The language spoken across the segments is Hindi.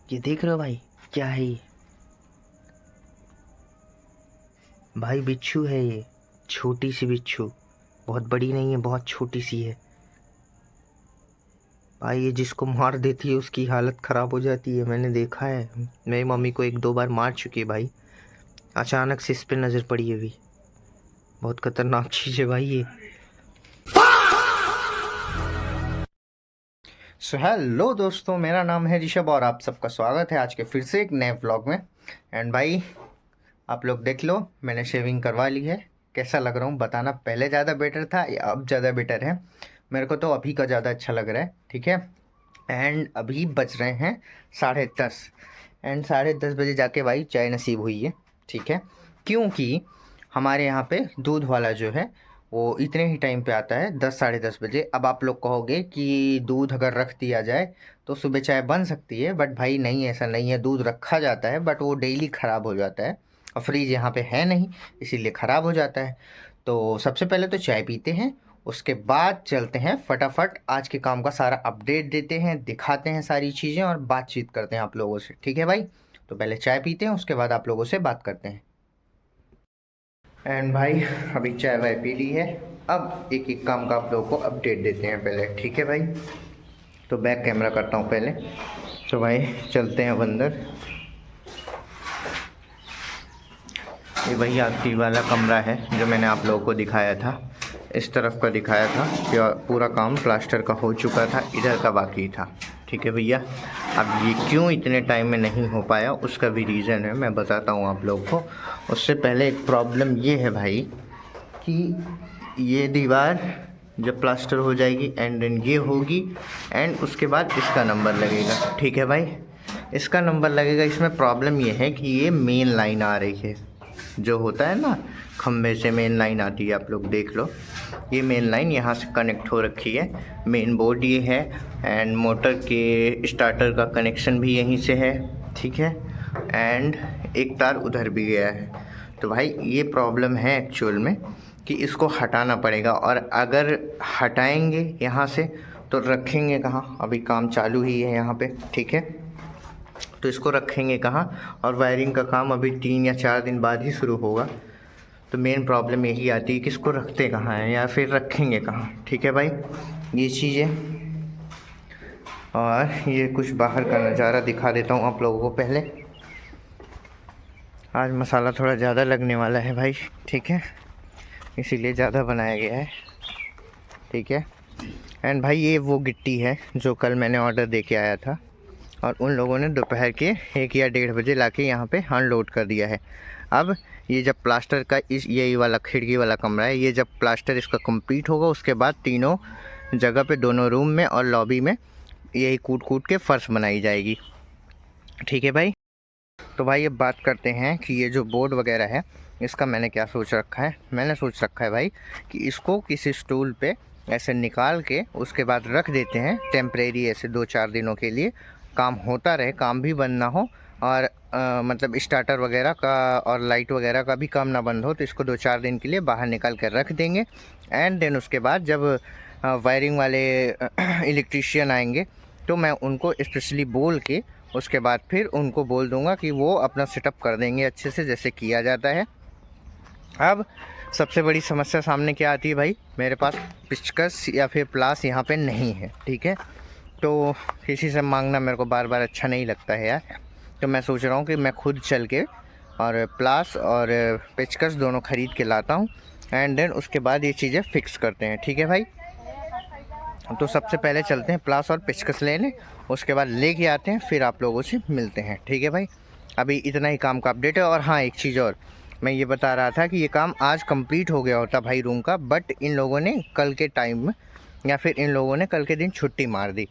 ये देख रहे हो भाई, क्या है ये? भाई बिच्छू है ये। छोटी सी बिच्छू, बहुत बड़ी नहीं है, बहुत छोटी सी है। भाई ये जिसको मार देती है उसकी हालत ख़राब हो जाती है, मैंने देखा है। मेरी मम्मी को एक दो बार मार चुकी है भाई। अचानक से इस पे नज़र पड़ी है भी। बहुत खतरनाक चीज़ है भाई ये। सो हेलो दोस्तों, मेरा नाम है ऋषभ और आप सबका स्वागत है आज के फिर से एक नए व्लॉग में। एंड भाई आप लोग देख लो, मैंने शेविंग करवा ली है। कैसा लग रहा हूँ बताना, पहले ज़्यादा बेटर था या अब ज़्यादा बेटर है? मेरे को तो अभी का ज़्यादा अच्छा लग रहा है, ठीक है। एंड अभी बज रहे हैं 10:30। एंड 10:30 बजे जाके भाई चाय नसीब हुई है, ठीक है। क्योंकि हमारे यहाँ पे दूध वाला जो है वो इतने ही टाइम पे आता है, 10 10:30 बजे। अब आप लोग कहोगे कि दूध अगर रख दिया जाए तो सुबह चाय बन सकती है, बट भाई नहीं, ऐसा नहीं है। दूध रखा जाता है बट वो डेली ख़राब हो जाता है और फ्रिज यहाँ पे है नहीं, इसीलिए ख़राब हो जाता है। तो सबसे पहले तो चाय पीते हैं, उसके बाद चलते हैं फटाफट आज के काम का सारा अपडेट देते हैं, दिखाते हैं सारी चीज़ें और बातचीत करते हैं आप लोगों से, ठीक है भाई। तो पहले चाय पीते हैं, उसके बाद आप लोगों से बात करते हैं। एंड भाई अभी चाय वाय पी ली है, अब एक एक काम का आप लोगों को अपडेट देते हैं पहले, ठीक है भाई। तो बैक कैमरा करता हूँ पहले। तो भाई चलते हैं अब अंदर। ये वही आखिरी वाला कमरा है जो मैंने आप लोगों को दिखाया था, इस तरफ का दिखाया था कि पूरा काम प्लास्टर का हो चुका था, इधर का बाकी था, ठीक है भैया। अब ये क्यों इतने टाइम में नहीं हो पाया उसका भी रीज़न है, मैं बताता हूँ आप लोगों को। उससे पहले एक प्रॉब्लम ये है भाई कि ये दीवार जब प्लास्टर हो जाएगी एंड देन ये होगी एंड उसके बाद इसका नंबर लगेगा, ठीक है भाई। इसका नंबर लगेगा। इसमें प्रॉब्लम ये है कि ये मेन लाइन आ रही है, जो होता है ना खम्भे से मेन लाइन आती है, आप लोग देख लो। ये मेन लाइन यहाँ से कनेक्ट हो रखी है, मेन बोर्ड ये है एंड मोटर के स्टार्टर का कनेक्शन भी यहीं से है, ठीक है। एंड एक तार उधर भी गया है। तो भाई ये प्रॉब्लम है एक्चुअल में कि इसको हटाना पड़ेगा, और अगर हटाएंगे यहाँ से तो रखेंगे कहाँ? अभी काम चालू ही है यहाँ पे, ठीक है। तो इसको रखेंगे कहाँ? और वायरिंग का काम अभी 3 या 4 दिन बाद ही शुरू होगा। तो मेन प्रॉब्लम यही आती है कि इसको रखते कहाँ हैं या फिर रखेंगे कहाँ, ठीक है भाई। ये चीज़ें और ये कुछ बाहर का नज़ारा दिखा देता हूँ आप लोगों को पहले। आज मसाला थोड़ा ज़्यादा लगने वाला है भाई, ठीक है, इसीलिए ज़्यादा बनाया गया है, ठीक है। एंड भाई ये वो गिट्टी है जो कल मैंने ऑर्डर दे के आया था और उन लोगों ने दोपहर के 1 या 1:30 बजे लाके यहाँ पे अनलोड कर दिया है। अब ये जब प्लास्टर का यही वाला खिड़की वाला कमरा है, ये जब प्लास्टर इसका कंप्लीट होगा उसके बाद तीनों जगह पे, दोनों रूम में और लॉबी में यही कूट कूट के फ़र्श बनाई जाएगी, ठीक है भाई। तो भाई अब बात करते हैं कि ये जो बोर्ड वगैरह है इसका मैंने क्या सोच रखा है। मैंने सोच रखा है भाई कि इसको किसी स्टूल पे ऐसे निकाल के उसके बाद रख देते हैं टेम्परेरी, ऐसे 2-4 दिनों के लिए काम होता रहे, काम भी बंद ना हो और मतलब स्टार्टर वगैरह का और लाइट वगैरह का भी काम ना बंद हो। तो इसको 2-4 दिन के लिए बाहर निकाल कर रख देंगे एंड देन उसके बाद जब वायरिंग वाले इलेक्ट्रीशियन आएंगे तो मैं उनको स्पेशली बोल के उसके बाद फिर उनको बोल दूंगा कि वो अपना सेटअप कर देंगे अच्छे से, जैसे किया जाता है। अब सबसे बड़ी समस्या सामने क्या आती है भाई, मेरे पास पिचकस या फिर प्लास यहाँ पे नहीं है, ठीक है। तो किसी से मांगना मेरे को बार बार अच्छा नहीं लगता है यार। तो मैं सोच रहा हूँ कि मैं खुद चल के और प्लास और पेचकस दोनों ख़रीद के लाता हूँ एंड देन उसके बाद ये चीज़ें फ़िक्स करते हैं, ठीक है भाई। तो सबसे पहले चलते हैं प्लास और पेचकस लेने, उसके बाद लेके आते हैं, फिर आप लोगों से मिलते हैं, ठीक है भाई। अभी इतना ही काम का अपडेट है। और हाँ, एक चीज़ और मैं ये बता रहा था कि ये काम आज कंप्लीट हो गया होता भाई रूम का, बट इन लोगों ने कल के टाइम में या फिर इन लोगों ने कल के दिन छुट्टी मार दी।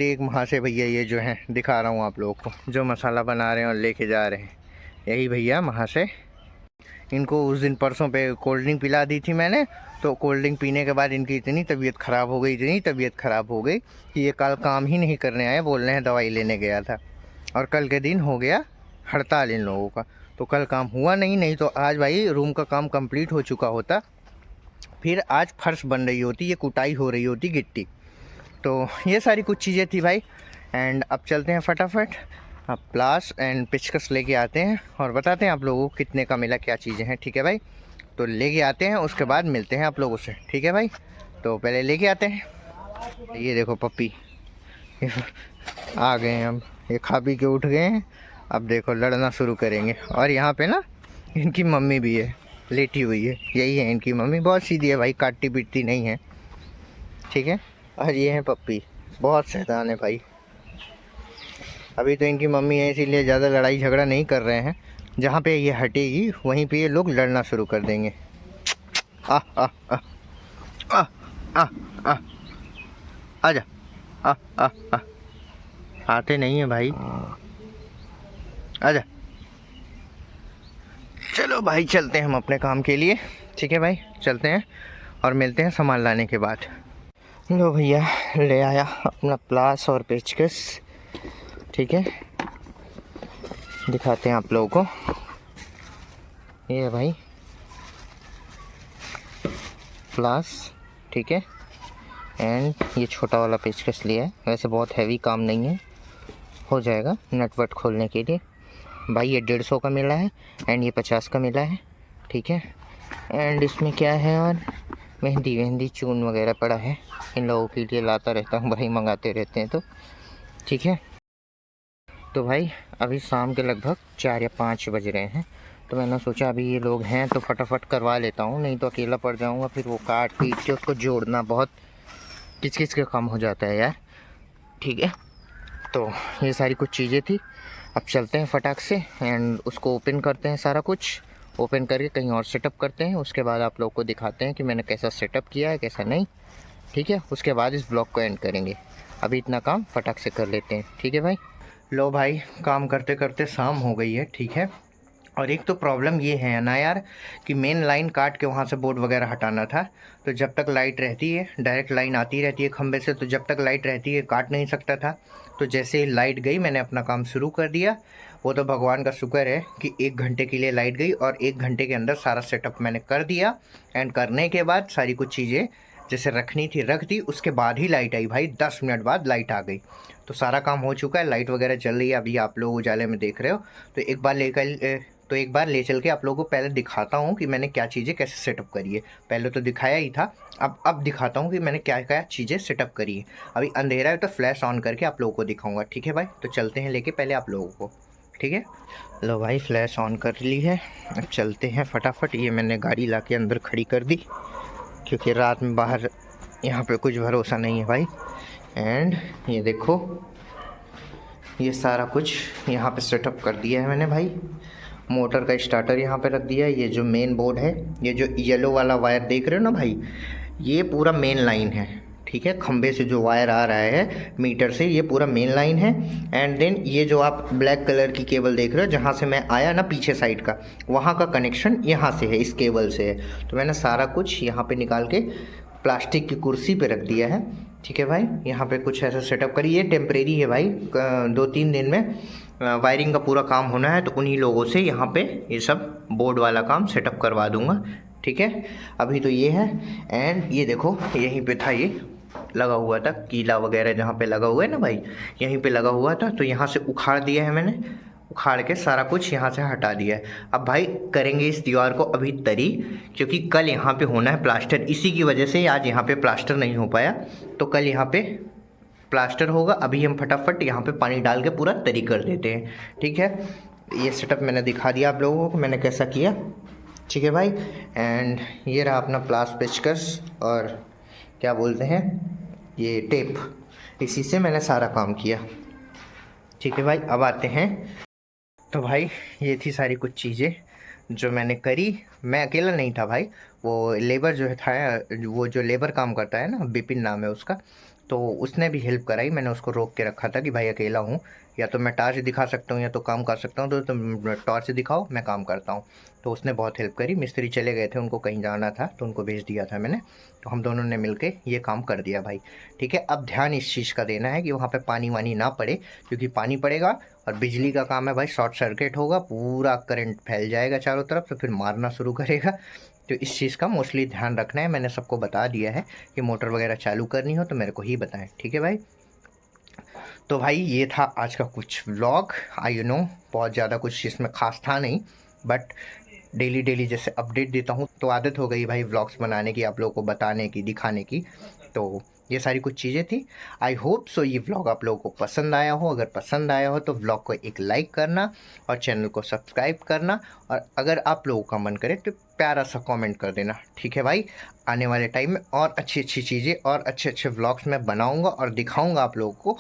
एक वहाँ से भैया, ये जो है दिखा रहा हूँ आप लोगों को, जो मसाला बना रहे हैं और लेके जा रहे हैं, यही भैया वहाँ से। इनको उस दिन परसों पे कोल्ड ड्रिंक पिला दी थी मैंने, तो कोल्ड ड्रिंक पीने के बाद इनकी इतनी तबीयत ख़राब हो गई, इतनी तबीयत ख़राब हो गई कि ये कल काम ही नहीं करने आए, बोल रहे हैं दवाई लेने गया था। और कल के दिन हो गया हड़ताल इन लोगों का, तो कल काम हुआ नहीं तो आज भाई रूम का काम कंप्लीट हो चुका होता, फिर आज फर्श बन रही होती, ये कुटाई हो रही होती गिट्टी। तो ये सारी कुछ चीज़ें थी भाई। एंड अब चलते हैं फटाफट, अब प्लास एंड पिचकस लेके आते हैं और बताते हैं आप लोगों को कितने का मिला, क्या चीज़ें हैं। ठीक है भाई, तो लेके आते हैं, उसके बाद मिलते हैं आप लोगों से। ठीक है भाई, तो पहले लेके आते हैं। ये देखो पप्पी आ गए हैं, हम ये खा पी के उठ गए हैं। अब देखो लड़ना शुरू करेंगे। और यहाँ पे ना इनकी मम्मी भी है, लेटी हुई है, यही है इनकी मम्मी। बहुत सीधी है भाई, काटती पीटती नहीं है। ठीक है, और ये है पप्पी, बहुत शैतान है भाई। अभी तो इनकी मम्मी है इसीलिए ज़्यादा लड़ाई झगड़ा नहीं कर रहे हैं। जहाँ पे ये हटेगी वहीं पे ये लोग लड़ना शुरू कर देंगे। आ आ आ आ आ आ आजा, आ आ आ आते नहीं है भाई, आजा। चलो भाई चलते हैं हम अपने काम के लिए। ठीक है भाई, चलते हैं और मिलते हैं सामान लाने के बाद। लो भैया, ले आया अपना प्लास और पेचकस। ठीक है, दिखाते हैं आप लोगों को। ये है भाई प्लास, ठीक है, एंड ये छोटा वाला पेचकस लिया है। वैसे बहुत हैवी काम नहीं है, हो जाएगा नट वट खोलने के लिए। भाई ये 150 का मिला है एंड ये 50 का मिला है। ठीक है, एंड इसमें क्या है, और मेहंदी वेहंदी चून वगैरह पड़ा है। इन लोगों के लिए लाता रहता हूँ भाई, मंगाते रहते हैं तो। ठीक है, तो भाई अभी शाम के लगभग 4 या 5 बज रहे हैं, तो मैंने सोचा अभी ये लोग हैं तो फटाफट करवा लेता हूँ, नहीं तो अकेला पड़ जाऊँगा। फिर वो काट पीट के उसको जोड़ना बहुत किच का काम हो जाता है यार। ठीक है, तो ये सारी कुछ चीज़ें थी। अब चलते हैं फटाक से एंड उसको ओपन करते हैं, सारा कुछ ओपन करके कहीं और सेटअप करते हैं। उसके बाद आप लोग को दिखाते हैं कि मैंने कैसा सेटअप किया है, कैसा नहीं। ठीक है, उसके बाद इस ब्लॉग को एंड करेंगे। अभी इतना काम फटाक से कर लेते हैं। ठीक है भाई, लो भाई, काम करते करते शाम हो गई है। ठीक है, और एक तो प्रॉब्लम ये है ना यार कि मेन लाइन काट के वहाँ से बोर्ड वगैरह हटाना था। तो जब तक लाइट रहती है, डायरेक्ट लाइन आती रहती है खंबे से, तो जब तक लाइट रहती है काट नहीं सकता था। तो जैसे ही लाइट गई मैंने अपना काम शुरू कर दिया। वो तो भगवान का शुक्र है कि 1 घंटे के लिए लाइट गई और 1 घंटे के अंदर सारा सेटअप मैंने कर दिया। एंड करने के बाद सारी कुछ चीज़ें जैसे रखनी थी रख दी, उसके बाद ही लाइट आई भाई। 10 मिनट बाद लाइट आ गई, तो सारा काम हो चुका है। लाइट वगैरह चल रही है, अभी आप लोग उजाले में देख रहे हो। तो एक बार ले चल के आप लोगों को पहले दिखाता हूँ कि मैंने क्या चीज़ें कैसे सेटअप करी है। पहले तो दिखाया ही था, अब दिखाता हूँ कि मैंने क्या क्या चीज़ें सेटअप करी है। अभी अंधेरा है तो फ्लैश ऑन करके आप लोगों को दिखाऊंगा। ठीक है भाई, तो चलते हैं लेके पहले आप लोगों को। ठीक है, लो भाई फ्लैश ऑन कर ली है, अब चलते हैं फटाफट। ये मैंने गाड़ी ला के अंदर खड़ी कर दी क्योंकि रात में बाहर यहाँ पे कुछ भरोसा नहीं है भाई। एंड ये देखो, ये सारा कुछ यहाँ पे सेटअप कर दिया है मैंने भाई। मोटर का स्टार्टर यहाँ पे रख दिया है। ये जो मेन बोर्ड है, ये जो येलो वाला वायर देख रहे हो ना भाई, ये पूरा मेन लाइन है। ठीक है, खंबे से जो वायर आ रहा है मीटर से, ये पूरा मेन लाइन है। एंड देन ये जो आप ब्लैक कलर की केबल देख रहे हो, जहाँ से मैं आया ना पीछे साइड का, वहाँ का कनेक्शन यहाँ से है, इस केबल से है। तो मैंने सारा कुछ यहाँ पे निकाल के प्लास्टिक की कुर्सी पे रख दिया है। ठीक है भाई, यहाँ पे कुछ ऐसा सेटअप करिए। ये टेम्परेरी है भाई, 2-3 दिन में वायरिंग का पूरा काम होना है, तो उन्हीं लोगों से यहाँ पे ये सब बोर्ड वाला काम सेटअप करवा दूंगा। ठीक है, अभी तो ये है। एंड ये देखो, यहीं पे था, ये लगा हुआ था कीला वगैरह, जहाँ पे लगा हुआ है ना भाई, यहीं पे लगा हुआ था। तो यहाँ से उखाड़ दिया है मैंने, उखाड़ के सारा कुछ यहाँ से हटा दिया है। अब भाई करेंगे इस दीवार को अभी तरी, क्योंकि कल यहाँ पे होना है प्लास्टर। इसी की वजह से आज यहाँ पे प्लास्टर नहीं हो पाया, तो कल यहाँ पे प्लास्टर होगा। अभी हम फटाफट यहाँ पे पानी डाल के पूरा तरी कर देते हैं। ठीक है, ये सेटअप मैंने दिखा दिया आप लोगों को मैंने कैसा किया। ठीक है भाई, एंड ये रहा अपना प्लास पेचकस और क्या बोलते हैं ये टेप, इसी से मैंने सारा काम किया। ठीक है भाई, अब आते हैं। तो भाई ये थी सारी कुछ चीज़ें जो मैंने करी। मैं अकेला नहीं था भाई, वो लेबर जो था, वो जो लेबर काम करता है ना, बिपिन नाम है उसका, तो उसने भी हेल्प कराई। मैंने उसको रोक के रखा था कि भाई अकेला हूँ, या तो मैं टॉर्च दिखा सकता हूँ या तो काम कर सकता हूँ, तो तुम टॉर्च दिखाओ मैं काम करता हूँ। तो उसने बहुत हेल्प करी। मिस्त्री चले गए थे, उनको कहीं जाना था तो उनको भेज दिया था मैंने, तो हम दोनों ने मिल ये काम कर दिया भाई। ठीक है, अब ध्यान इस चीज़ का देना है कि वहाँ पर पानी वानी ना पड़े, क्योंकि पानी पड़ेगा और बिजली का काम है भाई, शॉर्ट सर्किट होगा, पूरा करंट फैल जाएगा चारों तरफ, तो फिर मारना शुरू करेगा। तो इस चीज़ का मोस्टली ध्यान रखना है। मैंने सबको बता दिया है कि मोटर वगैरह चालू करनी हो तो मेरे को ही बताएं। ठीक है भाई, तो भाई ये था आज का कुछ व्लॉग। आई नो बहुत ज़्यादा कुछ इसमें खास था नहीं, बट डेली डेली जैसे अपडेट देता हूँ तो आदत हो गई भाई व्लॉग्स बनाने की, आप लोगों को बताने की, दिखाने की। तो ये सारी कुछ चीज़ें थी। आई होप सो ये व्लॉग आप लोगों को पसंद आया हो। अगर पसंद आया हो तो व्लॉग को एक लाइक करना और चैनल को सब्सक्राइब करना, और अगर आप लोगों का मन करे तो प्यारा सा कमेंट कर देना, ठीक है भाई। आने वाले टाइम में और अच्छी अच्छी चीज़ें और अच्छे अच्छे व्लॉग्स मैं बनाऊँगा और दिखाऊँगा आप लोगों को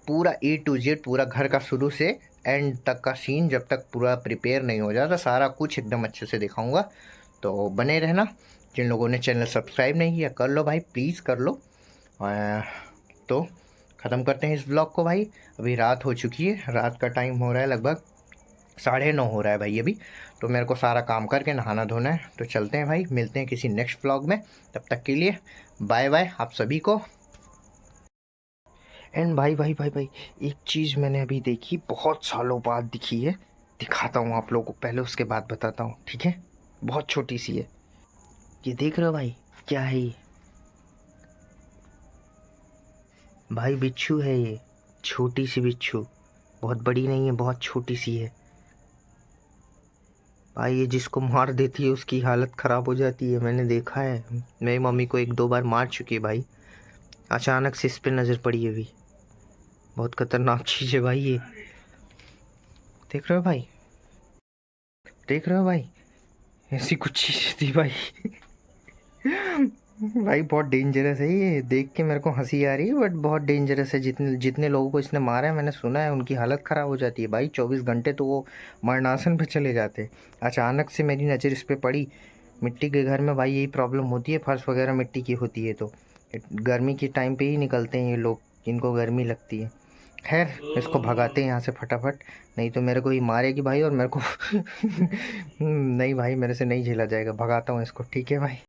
पूरा A to Z, पूरा घर का शुरू से एंड तक का सीन, जब तक पूरा प्रिपेयर नहीं हो जाता सारा कुछ एकदम अच्छे से दिखाऊंगा। तो बने रहना। जिन लोगों ने चैनल सब्सक्राइब नहीं किया कर लो भाई, प्लीज़ कर लो। तो ख़त्म करते हैं इस व्लॉग को भाई। अभी रात हो चुकी है, रात का टाइम हो रहा है, लगभग 9:30 हो रहा है भाई अभी। तो मेरे को सारा काम करके नहाना धोना है, तो चलते हैं भाई, मिलते हैं किसी नेक्स्ट व्लॉग में। तब तक के लिए बाय बाय आप सभी को। एंड भाई भाई भाई भाई एक चीज़ मैंने अभी देखी, बहुत सालों बाद दिखी है, दिखाता हूँ आप लोगों को, पहले उसके बाद बताता हूँ, ठीक है। बहुत छोटी सी है, ये देख रहे हो भाई, क्या है ये? भाई बिच्छू है ये, छोटी सी बिच्छू, बहुत बड़ी नहीं है, बहुत छोटी सी है भाई। ये जिसको मार देती है उसकी हालत ख़राब हो जाती है, मैंने देखा है, मेरी मम्मी को 1-2 बार मार चुकी है भाई। अचानक से इस पे नज़र पड़ी है अभी, बहुत खतरनाक चीज़ है भाई ये। देख रहे हो भाई, देख रहे हो भाई, ऐसी कुछ चीज़ थी भाई। भाई बहुत डेंजरस है ये, देख के मेरे को हंसी आ रही है, बट बहुत डेंजरस है। जितने जितने लोगों को इसने मारा है मैंने सुना है उनकी हालत ख़राब हो जाती है भाई, 24 घंटे तो वो मरणासन पे चले जाते। अचानक से मेरी नज़र इस पे पड़ी। मिट्टी के घर में भाई यही प्रॉब्लम होती है, फर्श वगैरह मिट्टी की होती है, तो गर्मी के टाइम पे ही निकलते हैं ये लोग जिनको गर्मी लगती है। खैर इसको भगाते हैं यहाँ से फटाफट, नहीं तो मेरे को ही मारेगी भाई, और मेरे को नहीं भाई मेरे से नहीं झेला जाएगा, भगाता हूँ इसको, ठीक है भाई।